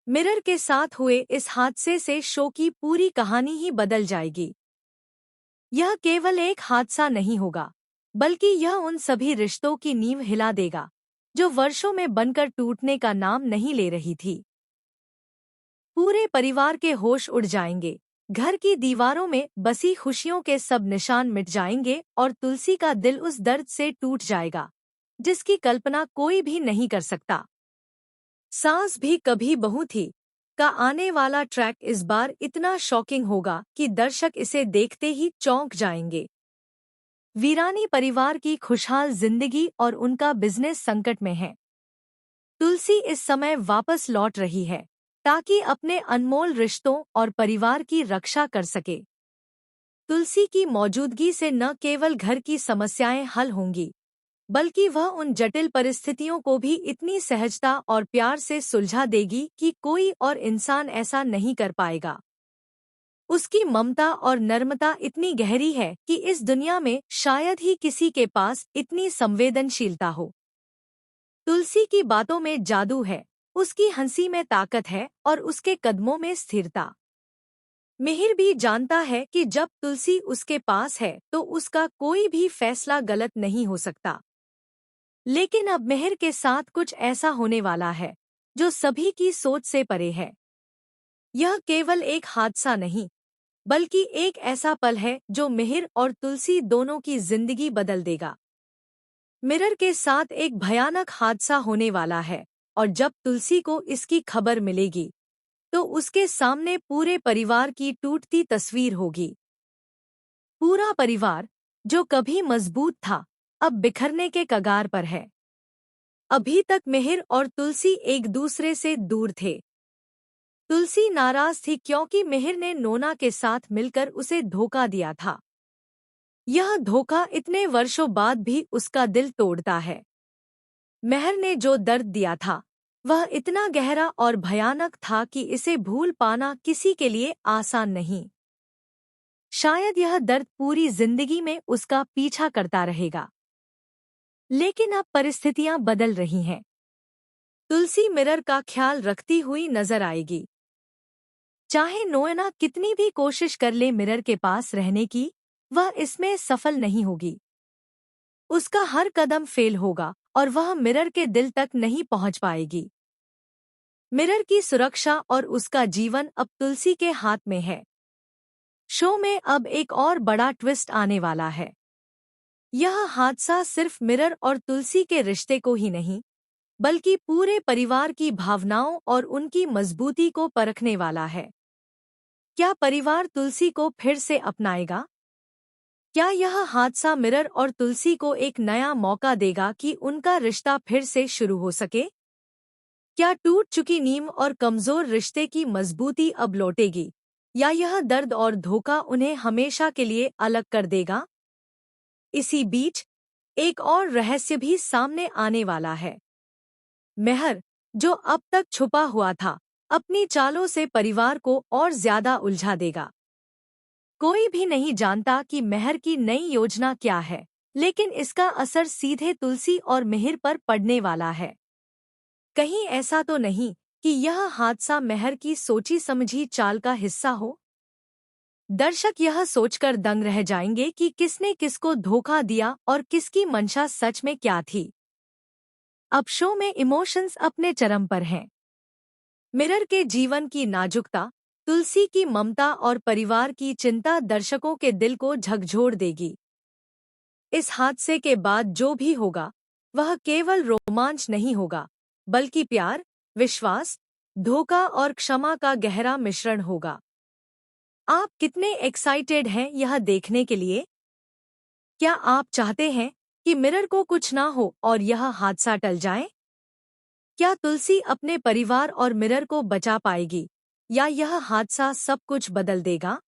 Mirror के साथ हुए इस हादसे से शो की पूरी कहानी ही बदल जाएगी। यह केवल एक हादसा नहीं होगा, बल्कि यह उन सभी रिश्तों की नींव हिला देगा जो वर्षों में बनकर टूटने का नाम नहीं ले रही थी। पूरे परिवार के होश उड़ जाएंगे, घर की दीवारों में बसी खुशियों के सब निशान मिट जाएंगे और तुलसी का दिल उस दर्द से टूट जाएगा जिसकी कल्पना कोई भी नहीं कर सकता। सास भी कभी बहू थी का आने वाला ट्रैक इस बार इतना शॉकिंग होगा कि दर्शक इसे देखते ही चौंक जाएंगे। वीरानी परिवार की खुशहाल जिंदगी और उनका बिजनेस संकट में है। तुलसी इस समय वापस लौट रही है ताकि अपने अनमोल रिश्तों और परिवार की रक्षा कर सके। तुलसी की मौजूदगी से न केवल घर की समस्याएं हल होंगी, बल्कि वह उन जटिल परिस्थितियों को भी इतनी सहजता और प्यार से सुलझा देगी कि कोई और इंसान ऐसा नहीं कर पाएगा। उसकी ममता और नर्मता इतनी गहरी है कि इस दुनिया में शायद ही किसी के पास इतनी संवेदनशीलता हो। तुलसी की बातों में जादू है, उसकी हंसी में ताकत है और उसके कदमों में स्थिरता। मिहिर भी जानता है कि जब तुलसी उसके पास है तो उसका कोई भी फैसला गलत नहीं हो सकता। लेकिन अब मिहिर के साथ कुछ ऐसा होने वाला है जो सभी की सोच से परे है। यह केवल एक हादसा नहीं, बल्कि एक ऐसा पल है जो मिहिर और तुलसी दोनों की जिंदगी बदल देगा। मिरर के साथ एक भयानक हादसा होने वाला है और जब तुलसी को इसकी खबर मिलेगी तो उसके सामने पूरे परिवार की टूटती तस्वीर होगी। पूरा परिवार जो कभी मजबूत था अब बिखरने के कगार पर है। अभी तक मिहिर और तुलसी एक दूसरे से दूर थे। तुलसी नाराज थी क्योंकि मिहिर ने नोना के साथ मिलकर उसे धोखा दिया था। यह धोखा इतने वर्षों बाद भी उसका दिल तोड़ता है। मिहिर ने जो दर्द दिया था वह इतना गहरा और भयानक था कि इसे भूल पाना किसी के लिए आसान नहीं। शायद यह दर्द पूरी जिंदगी में उसका पीछा करता रहेगा। लेकिन अब परिस्थितियां बदल रही हैं। तुलसी मिरर का ख्याल रखती हुई नजर आएगी। चाहे नोएना कितनी भी कोशिश कर ले मिरर के पास रहने की, वह इसमें सफल नहीं होगी। उसका हर कदम फेल होगा और वह मिरर के दिल तक नहीं पहुंच पाएगी। मिरर की सुरक्षा और उसका जीवन अब तुलसी के हाथ में है। शो में अब एक और बड़ा ट्विस्ट आने वाला है। यह हादसा सिर्फ मिरर और तुलसी के रिश्ते को ही नहीं, बल्कि पूरे परिवार की भावनाओं और उनकी मजबूती को परखने वाला है। क्या परिवार तुलसी को फिर से अपनाएगा? क्या यह हादसा मिरर और तुलसी को एक नया मौका देगा कि उनका रिश्ता फिर से शुरू हो सके? क्या टूट चुकी नींव और कमजोर रिश्ते की मजबूती अब लौटेगी, या यह दर्द और धोखा उन्हें हमेशा के लिए अलग कर देगा? इसी बीच एक और रहस्य भी सामने आने वाला है। मिहिर, जो अब तक छुपा हुआ था, अपनी चालों से परिवार को और ज्यादा उलझा देगा। कोई भी नहीं जानता कि मिहिर की नई योजना क्या है, लेकिन इसका असर सीधे तुलसी और मिहिर पर पड़ने वाला है। कहीं ऐसा तो नहीं कि यह हादसा मिहिर की सोची समझी चाल का हिस्सा हो? दर्शक यह सोचकर दंग रह जाएंगे कि किसने किसको धोखा दिया और किसकी मंशा सच में क्या थी। अब शो में इमोशंस अपने चरम पर हैं। मिरर के जीवन की नाजुकता, तुलसी की ममता और परिवार की चिंता दर्शकों के दिल को झकझोर देगी। इस हादसे के बाद जो भी होगा वह केवल रोमांच नहीं होगा, बल्कि प्यार, विश्वास, धोखा और क्षमा का गहरा मिश्रण होगा। आप कितने एक्साइटेड हैं यह देखने के लिए? क्या आप चाहते हैं कि मिरर को कुछ ना हो और यह हादसा टल जाए? क्या तुलसी अपने परिवार और मिरर को बचा पाएगी, या यह हादसा सब कुछ बदल देगा?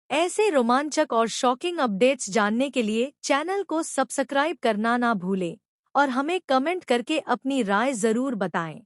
ऐसे रोमांचक और शॉकिंग अपडेट्स जानने के लिए चैनल को सब्सक्राइब करना ना भूलें और हमें कमेंट करके अपनी राय जरूर बताएं।